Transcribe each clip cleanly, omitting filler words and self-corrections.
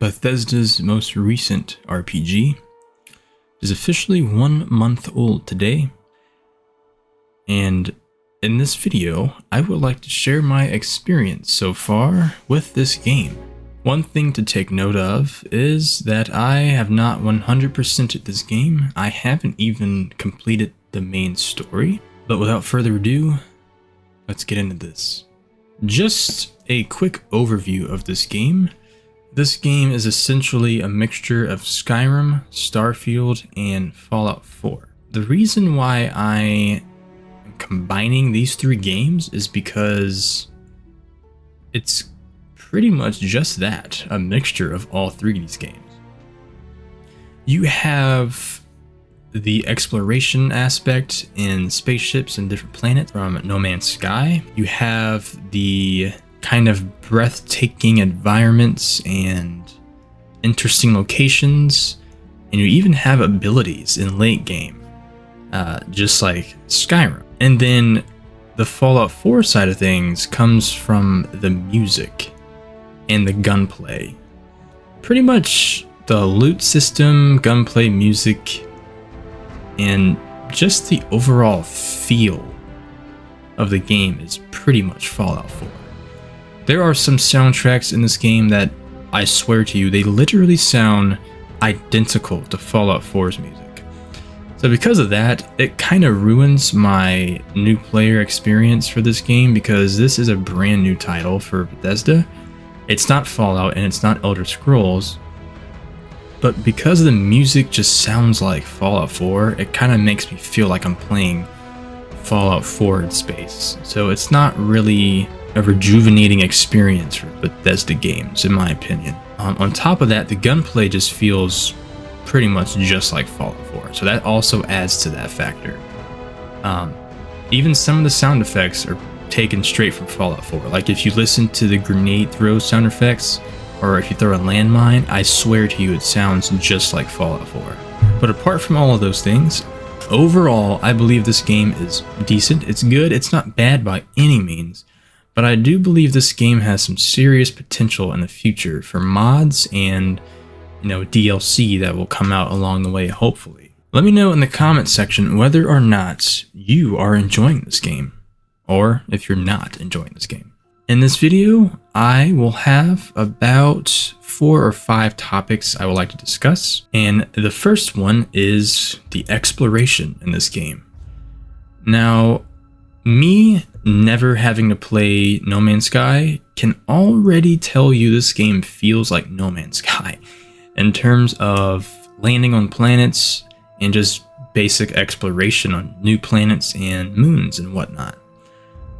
Bethesda's most recent RPG is officially 1 month old today, and in this video I would like to share my experience so far with this game. One thing to take note of is that I have not 100%ed this game. I haven't even completed the main story, but without further ado, let's get into this. Just a quick overview of this game. This game is essentially a mixture of Skyrim, Starfield, and Fallout 4. The reason why I am combining these three games is because it's pretty much just that, a mixture of all three of these games. You have the exploration aspect in spaceships and different planets from No Man's Sky. You have the kind of breathtaking environments and interesting locations, and you even have abilities in late game, just like Skyrim. And then the Fallout 4 side of things comes from the music and the gunplay. Pretty much the loot system, gunplay, music, and just the overall feel of the game is pretty much Fallout 4. There are some soundtracks in this game that, I swear to you, they literally sound identical to Fallout 4's music. So because of that, it kind of ruins my new player experience for this game, because this is a brand new title for Bethesda. It's not Fallout and it's not Elder Scrolls, but because the music just sounds like Fallout 4, it kind of makes me feel like I'm playing Fallout 4 in space. So it's not really a rejuvenating experience for Bethesda games, in my opinion. On top of that, the gunplay just feels pretty much just like Fallout 4, so that also adds to that factor. Even some of the sound effects are taken straight from Fallout 4. Like if you listen to the grenade throw sound effects, or if you throw a landmine, I swear to you it sounds just like Fallout 4. But apart from all of those things, overall I believe this game is decent. It's good. It's not bad by any means. But I do believe this game has some serious potential in the future for mods and, DLC that will come out along the way, hopefully. Let me know in the comment section whether or not you are enjoying this game, or if you're not enjoying this game. In this video, I will have about 4 or 5 topics I would like to discuss, and the first one is the exploration in this game. Now, me never having to play No Man's Sky can already tell you this game feels like No Man's Sky in terms of landing on planets and just basic exploration on new planets and moons and whatnot.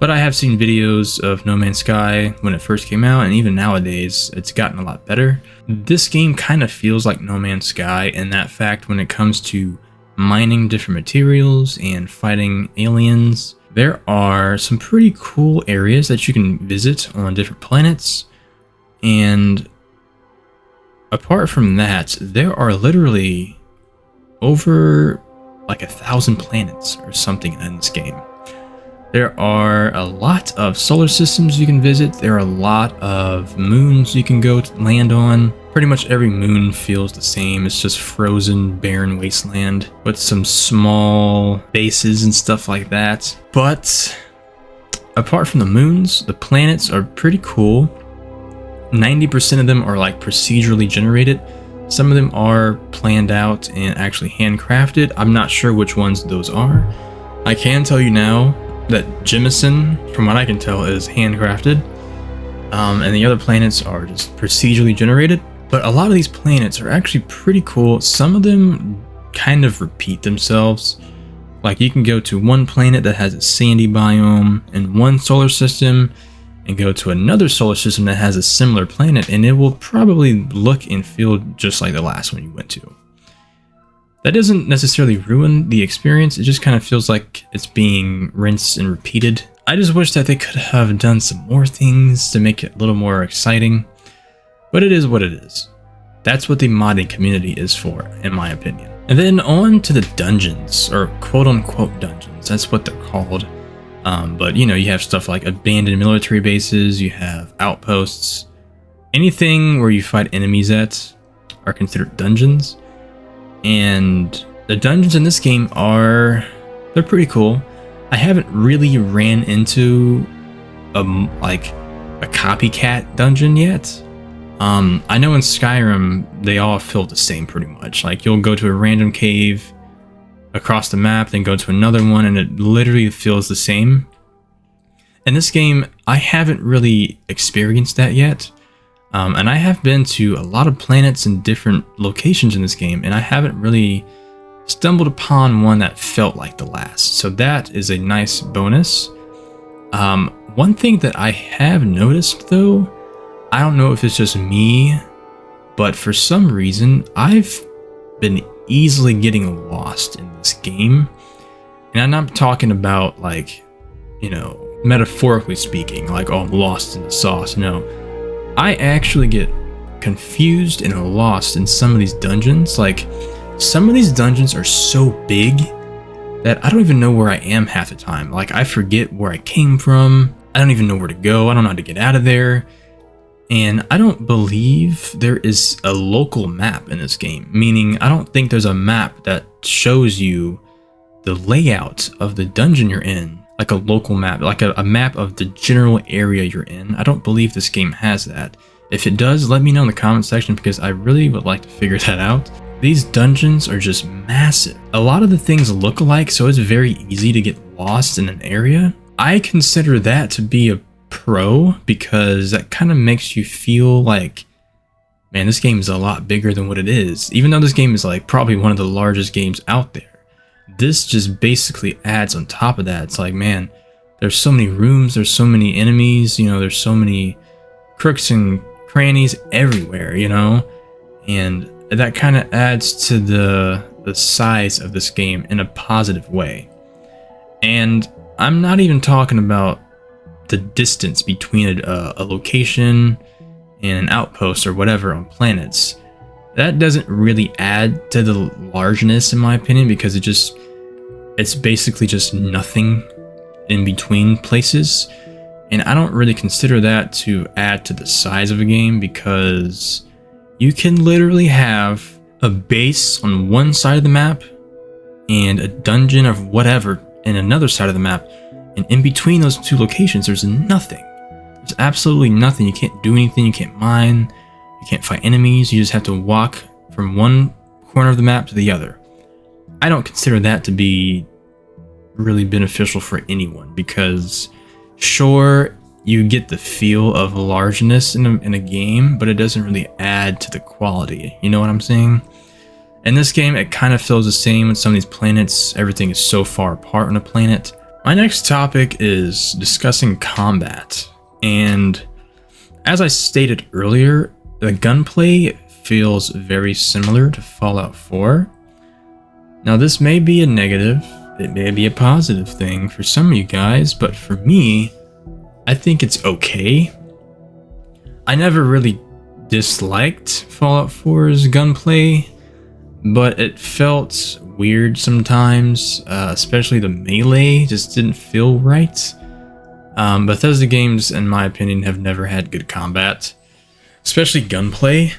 But I have seen videos of No Man's Sky when it first came out, and even nowadays it's gotten a lot better. This game kind of feels like No Man's Sky in that fact when it comes to mining different materials and fighting aliens. There are some pretty cool areas that you can visit on different planets, and apart from that, there are literally over like 1,000 planets or something in this game. There are a lot of solar systems you can visit. There are a lot of moons you can go to land on. Pretty much every moon feels the same. It's just frozen, barren wasteland with some small bases and stuff like that. But apart from the moons, the planets are pretty cool. 90% of them are like procedurally generated. Some of them are planned out and actually handcrafted. I'm not sure which ones those are. I can tell you now that Jemison, from what I can tell, is handcrafted, and the other planets are just procedurally generated. But a lot of these planets are actually pretty cool. Some of them kind of repeat themselves. Like you can go to one planet that has a sandy biome in one solar system and go to another solar system that has a similar planet, and it will probably look and feel just like the last one you went to. That doesn't necessarily ruin the experience, it just kind of feels like it's being rinsed and repeated. I just wish that they could have done some more things to make it a little more exciting, but it is what it is. That's what the modding community is for, in my opinion. And then on to the dungeons, or quote-unquote dungeons, that's what they're called. But you have stuff like abandoned military bases, you have outposts, anything where you fight enemies at are considered dungeons. And the dungeons in this game they're pretty cool. I haven't really ran into like a copycat dungeon yet. I know in Skyrim they all feel the same pretty much. Like you'll go to a random cave across the map, then go to another one, and it literally feels the same. In this game, I haven't really experienced that yet. And I have been to a lot of planets and different locations in this game, and I haven't really stumbled upon one that felt like the last. So that is a nice bonus. One thing that I have noticed though, I don't know if it's just me, but for some reason, I've been easily getting lost in this game. And I'm not talking about like, you know, metaphorically speaking, like, oh, I'm lost in the sauce. No, I actually get confused and lost in some of these dungeons. Like, some of these dungeons are so big that I don't even know where I am half the time. Like, I forget where I came from. I don't even know where to go. I don't know how to get out of there. And I don't believe there is a local map in this game, meaning I don't think there's a map that shows you the layout of the dungeon you're in, like a local map, like a map of the general area you're in. I don't believe this game has that. If it does, let me know in the comment section, because I really would like to figure that out. These dungeons are just massive. A lot of the things look alike, so it's very easy to get lost in an area. I consider that to be a pro, because that kind of makes you feel like, man, this game is a lot bigger than what it is. Even though this game is like probably one of the largest games out there, this just basically adds on top of that. It's like, man, there's so many rooms, there's so many enemies, you know, there's so many crooks and crannies everywhere, you know, and that kind of adds to the size of this game in a positive way. And I'm not even talking about the distance between a location and an outpost or whatever on planets. That doesn't really add to the largeness, in my opinion, because it's basically just nothing in between places. And I don't really consider that to add to the size of a game, because you can literally have a base on one side of the map and a dungeon of whatever in another side of the map. And in between those two locations, there's nothing. There's absolutely nothing. You can't do anything. You can't mine. You can't fight enemies. You just have to walk from one corner of the map to the other. I don't consider that to be really beneficial for anyone, because sure, you get the feel of largeness in a game, but it doesn't really add to the quality. You know what I'm saying? In this game, it kind of feels the same with some of these planets. Everything is so far apart on a planet. My next topic is discussing combat. And as I stated earlier, the gunplay feels very similar to Fallout 4. Now, this may be a negative, it may be a positive thing for some of you guys, but for me, I think it's okay. I never really disliked Fallout 4's gunplay, but it felt weird sometimes, especially the melee just didn't feel right. Bethesda games, in my opinion, have never had good combat, especially gunplay,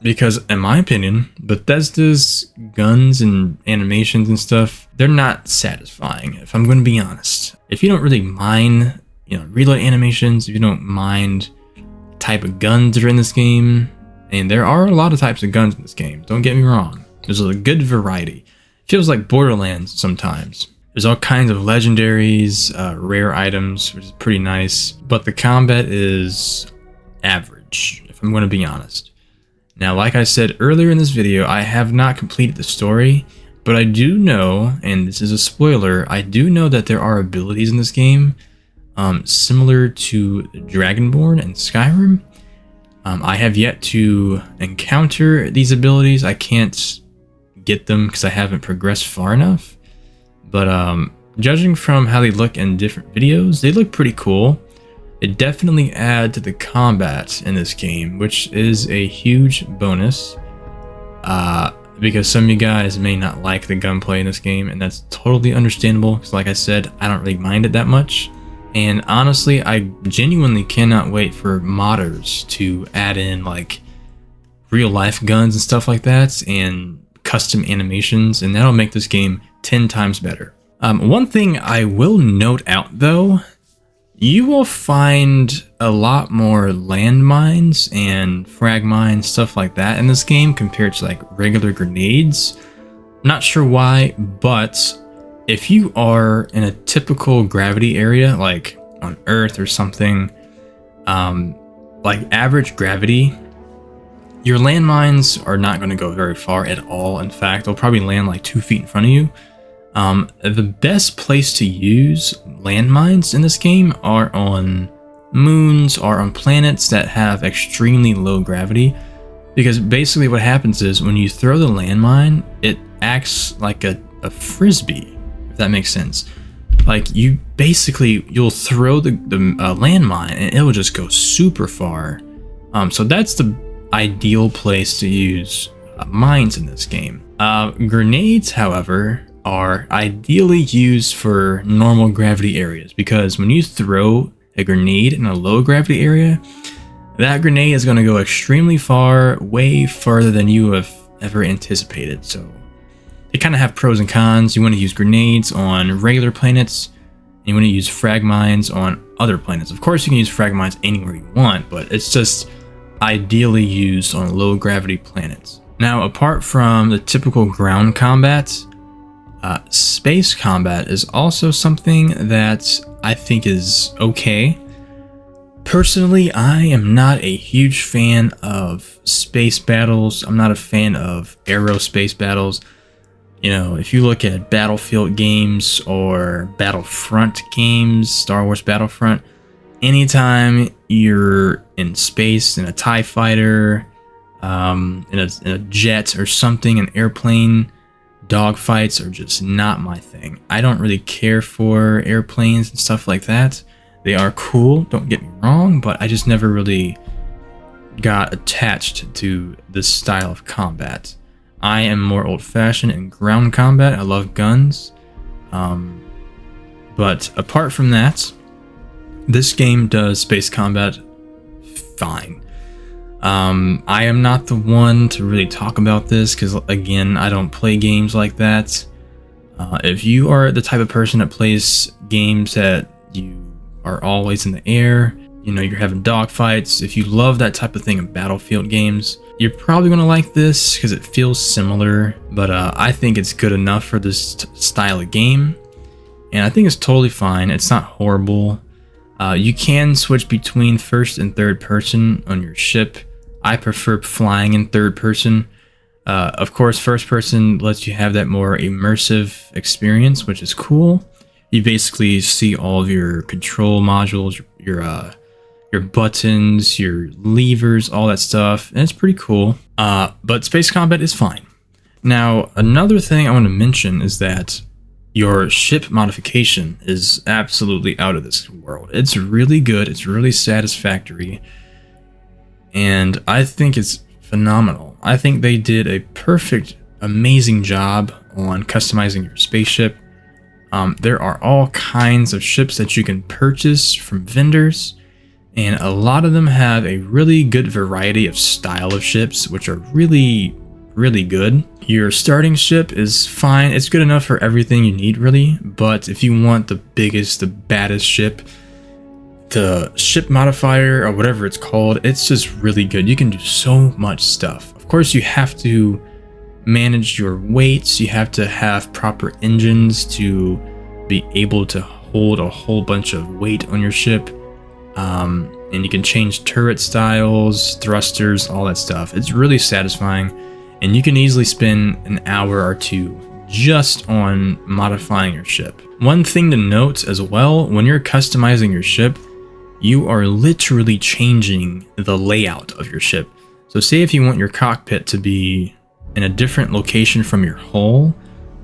because in my opinion, Bethesda's guns and animations and stuff, they're not satisfying, if I'm going to be honest. If you don't really mind, you know, reload animations, if you don't mind the type of guns that are in this game, and there are a lot of types of guns in this game, don't get me wrong, there's a good variety. It feels like Borderlands sometimes. There's all kinds of legendaries, rare items, which is pretty nice, but the combat is average, if I'm going to be honest. Now, like I said earlier in this video, I have not completed the story, but I do know, and this is a spoiler, I do know that there are abilities in this game similar to Dragonborn and Skyrim. I have yet to encounter these abilities. I can't get them because I haven't progressed far enough. But judging from how they look in different videos, they look pretty cool. It definitely adds to the combat in this game, which is a huge bonus. Because some of you guys may not like the gunplay in this game, and that's totally understandable, because like I said, I don't really mind it that much. And honestly, I genuinely cannot wait for modders to add in like real life guns and stuff like that and custom animations, and that'll make this game 10 times better. One thing I will note out though, you will find a lot more landmines and frag mines, stuff like that in this game compared to like regular grenades. Not sure why, but if you are in a typical gravity area, like on Earth or something, like average gravity, your landmines are not going to go very far at all. In fact, they'll probably land like 2 feet in front of you. The best place to use landmines in this game are on moons or on planets that have extremely low gravity, because basically what happens is when you throw the landmine, it acts like a frisbee, if that makes sense. Like you'll throw the landmine and it will just go super far. So that's the ideal place to use mines in this game. Grenades, however, are ideally used for normal gravity areas, because when you throw a grenade in a low gravity area, that grenade is going to go extremely far, way further than you have ever anticipated. So they kind of have pros and cons. You want to use grenades on regular planets, and you want to use frag mines on other planets. Of course, you can use frag mines anywhere you want, but it's just ideally used on low gravity planets. Now, apart from the typical ground combat, space combat is also something that I think is okay. Personally, I am not a huge fan of space battles. I'm not a fan of aerospace battles. You know, if you look at Battlefield games or Battlefront games, Star Wars Battlefront, anytime you're in space in a TIE fighter, in a jet or something, an airplane, dogfights are just not my thing. I don't really care for airplanes and stuff like that. They are cool, don't get me wrong, but I just never really got attached to this style of combat. I am more old-fashioned in ground combat. I love guns. But apart from that, this game does space combat fine. I am not the one to really talk about this because, again, I don't play games like that. If you are the type of person that plays games that you are always in the air, you know, you're having dogfights, if you love that type of thing in Battlefield games, you're probably going to like this because it feels similar, but I think it's good enough for this style of game, and I think it's totally fine. It's not horrible. You can switch between first and third person on your ship. I prefer flying in third person. Of course, first person lets you have that more immersive experience, which is cool. You basically see all of your control modules, your buttons, your levers, all that stuff, and it's pretty cool. But space combat is fine. Now, another thing I want to mention is that your ship modification is absolutely out of this world. It's really good. It's really satisfactory. And I think it's phenomenal. I think they did a perfect, amazing job on customizing your spaceship. There are all kinds of ships that you can purchase from vendors, and a lot of them have a really good variety of style of ships, which are really, really good. Your starting ship is fine. It's good enough for everything you need, really. But if you want the biggest, the baddest ship, the ship modifier or whatever it's called, it's just really good. You can do so much stuff. Of course, you have to manage your weights. You have to have proper engines to be able to hold a whole bunch of weight on your ship. And you can change turret styles, thrusters, all that stuff. It's really satisfying, and you can easily spend an hour or two just on modifying your ship. One thing to note as well, when you're customizing your ship, you are literally changing the layout of your ship. So say if you want your cockpit to be in a different location from your hull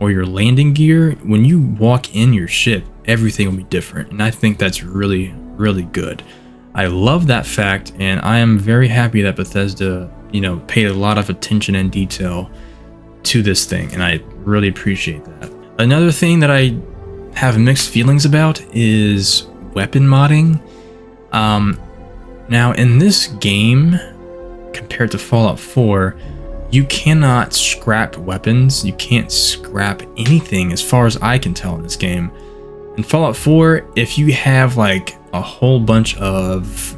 or your landing gear, when you walk in your ship, everything will be different. And I think that's really, really good. I love that fact, and I am very happy that Bethesda, paid a lot of attention and detail to this thing, and I really appreciate that. Another thing that I have mixed feelings about is weapon modding. Now in this game, compared to Fallout 4, you cannot scrap weapons. You can't scrap anything as far as I can tell in this game. In Fallout 4, if you have like a whole bunch of,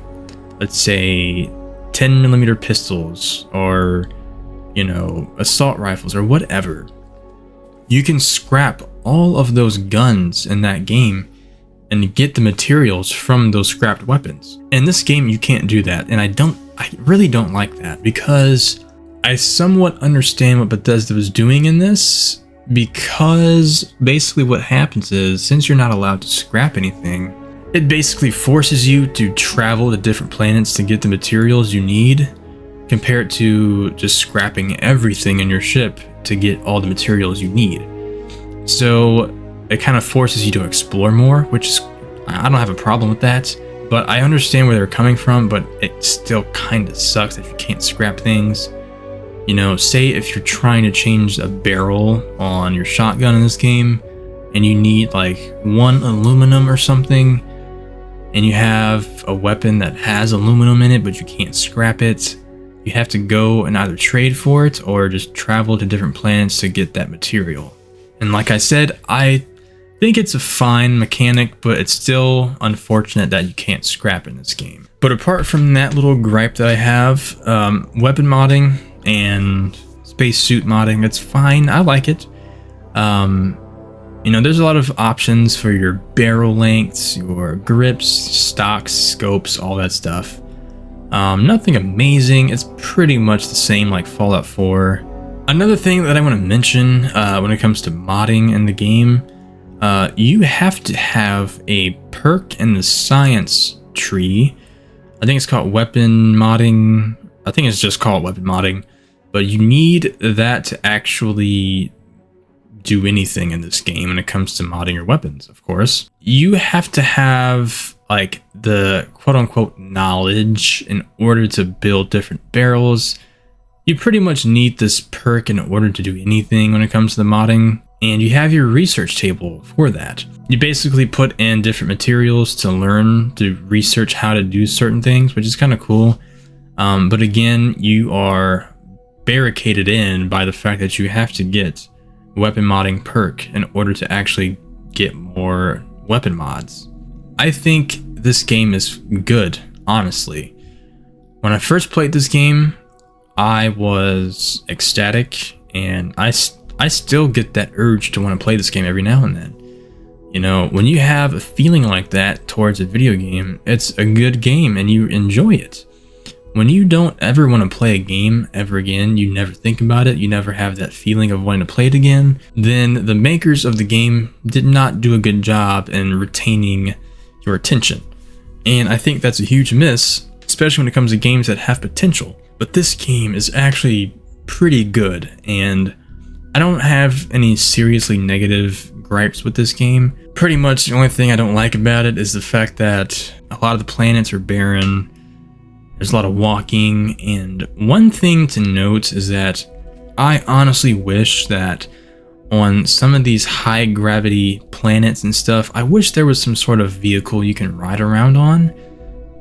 let's say, 10mm pistols or, you know, assault rifles or whatever, you can scrap all of those guns in that game and get the materials from those scrapped weapons. In this game, you can't do that, and I really don't like that, because I somewhat understand what Bethesda was doing in this, because basically what happens is, since you're not allowed to scrap anything, it basically forces you to travel to different planets to get the materials you need, compared to just scrapping everything in your ship to get all the materials you need. So it kind of forces you to explore more, which is, I don't have a problem with that, but I understand where they're coming from, but it still kind of sucks that you can't scrap things. You know, say if you're trying to change a barrel on your shotgun in this game, and you need like 1 aluminum or something, and you have a weapon that has aluminum in it, but you can't scrap it, you have to go and either trade for it or just travel to different planets to get that material. And like I said, I think it's a fine mechanic, but it's still unfortunate that you can't scrap in this game. But apart from that little gripe that I have, weapon modding and spacesuit modding, it's fine. I like it. You know, there's a lot of options for your barrel lengths, your grips, stocks, scopes, all that stuff. Nothing amazing. It's pretty much the same like Fallout 4. Another thing that I want to mention when it comes to modding in the game, you have to have a perk in the science tree. I think it's called weapon modding. I think it's just called weapon modding, but you need that to actually do anything in this game when it comes to modding your weapons, of course. You have to have like the quote-unquote knowledge in order to build different barrels. You pretty much need this perk in order to do anything when it comes to the modding, and you have your research table for that. You basically put in different materials to learn to research how to do certain things, which is kind of cool. But again, you are barricaded in by the fact that you have to get weapon modding perk in order to actually get more weapon mods. I think this game is good, honestly. When I first played this game, I was ecstatic, and I still get that urge to want to play this game every now and then. You know, when you have a feeling like that towards a video game, it's a good game and you enjoy it. When you don't ever want to play a game ever again, you never think about it, you never have that feeling of wanting to play it again, then the makers of the game did not do a good job in retaining your attention. And I think that's a huge miss, especially when it comes to games that have potential. But this game is actually pretty good, and I don't have any seriously negative gripes with this game. Pretty much the only thing I don't like about it is the fact that a lot of the planets are barren. There's a lot of walking, and one thing to note is that I honestly wish that on some of these high gravity planets and stuff, I wish there was some sort of vehicle you can ride around on,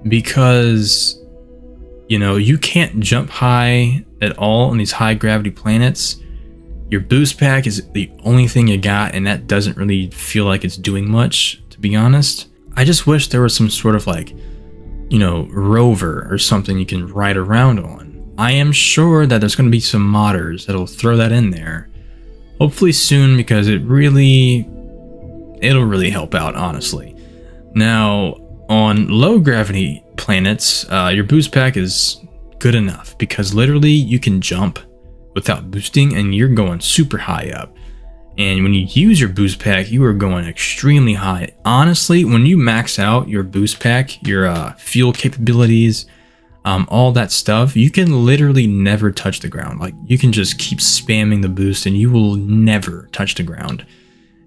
because, you know, you can't jump high at all on these high gravity planets. Your boost pack is the only thing you got, and that doesn't really feel like it's doing much, to be honest. I just wish there was some sort of like, you know, rover or something you can ride around on. I am sure that there's going to be some modders that'll throw that in there. Hopefully soon, because it'll really help out, honestly. Now, on low gravity planets, your boost pack is good enough, because literally you can jump without boosting and you're going super high up. And when you use your boost pack, you are going extremely high. Honestly, when you max out your boost pack, your fuel capabilities, all that stuff, you can literally never touch the ground. Like, you can just keep spamming the boost and you will never touch the ground.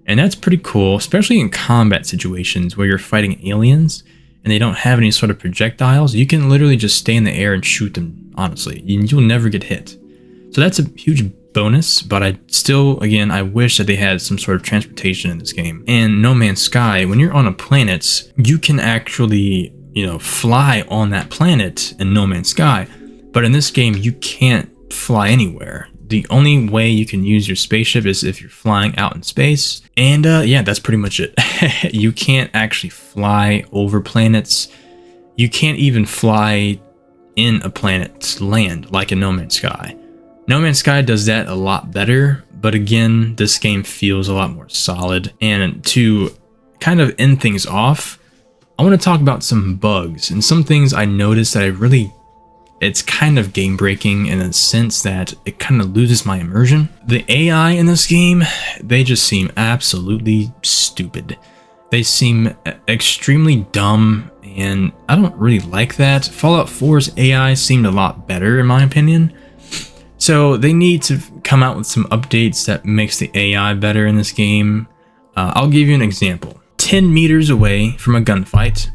And that's pretty cool, especially in combat situations where you're fighting aliens and they don't have any sort of projectiles. You can literally just stay in the air and shoot them, honestly. You'll never get hit. So that's a huge bonus, but I still, again, I wish that they had some sort of transportation in this game. And No Man's Sky, when you're on a planet, you can actually, you know, fly on that planet in No Man's Sky. But in this game, you can't fly anywhere. The only way you can use your spaceship is if you're flying out in space. And yeah, that's pretty much it. You can't actually fly over planets. You can't even fly in a planet's land like in No Man's Sky. No Man's Sky does that a lot better, but again, this game feels a lot more solid. And to kind of end things off, I want to talk about some bugs and some things I noticed that it's kind of game breaking in a sense that it kind of loses my immersion. The AI in this game, they just seem absolutely stupid. They seem extremely dumb, and I don't really like that. Fallout 4's AI seemed a lot better in my opinion. So they need to come out with some updates that makes the AI better in this game. I'll give you an example. 10 meters away from a gunfight,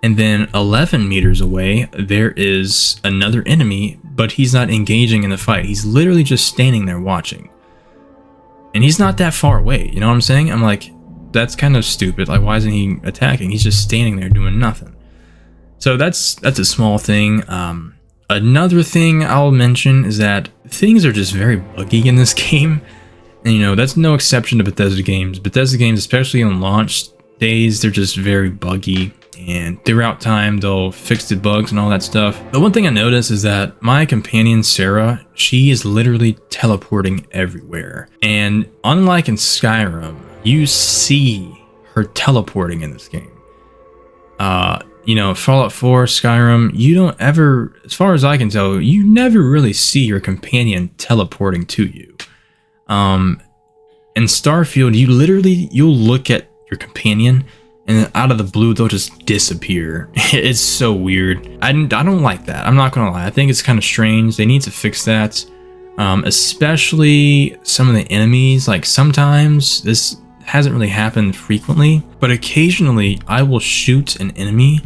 and then 11 meters away, there is another enemy, but he's not engaging in the fight. He's literally just standing there watching. And he's not that far away, you know what I'm saying? I'm like, that's kind of stupid. Like, why isn't he attacking? He's just standing there doing nothing. So that's a small thing. Another thing I'll mention is that things are just very buggy in this game. And you know, that's no exception to Bethesda games. Bethesda games, especially on launch days, they're just very buggy. And throughout time, they'll fix the bugs and all that stuff. The one thing I noticed is that my companion, Sarah, she is literally teleporting everywhere. And unlike in Skyrim, you see her teleporting in this game. You know, Fallout 4, Skyrim, you don't ever, as far as I can tell, you never really see your companion teleporting to you. In Starfield, you'll look at your companion, and then out of the blue, they'll just disappear. It's so weird. I don't like that. I'm not gonna lie. I think it's kind of strange. They need to fix that. Especially some of the enemies. Like sometimes, this hasn't really happened frequently, but occasionally I will shoot an enemy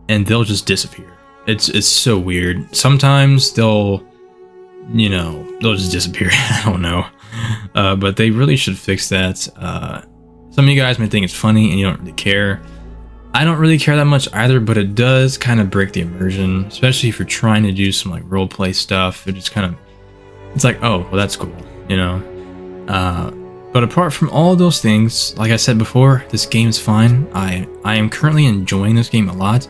and they'll just disappear. It's so weird. Sometimes they'll just disappear. I don't know. But they really should fix that. Some of you guys may think it's funny and you don't really care. I don't really care that much either, but it does kind of break the immersion, especially if you're trying to do some like roleplay stuff. It just kind of, it's like, oh, well, that's cool, you know? But apart from all those things, like I said before, this game is fine. I am currently enjoying this game a lot.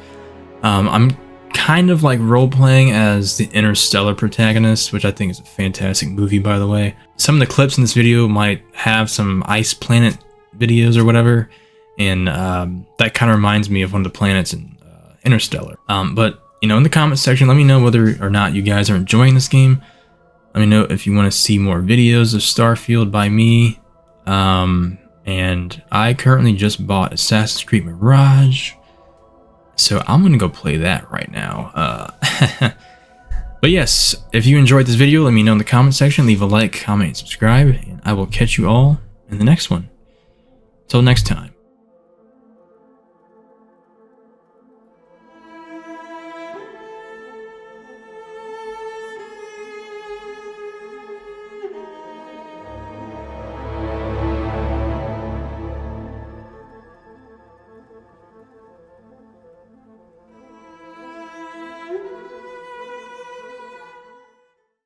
I'm kind of like role-playing as the Interstellar protagonist, which I think is a fantastic movie, by the way. Some of the clips in this video might have some ice planet videos or whatever, and that kind of reminds me of one of the planets in Interstellar. But, you know, in the comment section, let me know whether or not you guys are enjoying this game. Let me know if you want to see more videos of Starfield by me. And I currently just bought Assassin's Creed Mirage, so I'm gonna go play that right now. But yes, if you enjoyed this video, let me know in the comment section. Leave a like, comment, and subscribe, and I will catch you all in the next one. Till next time.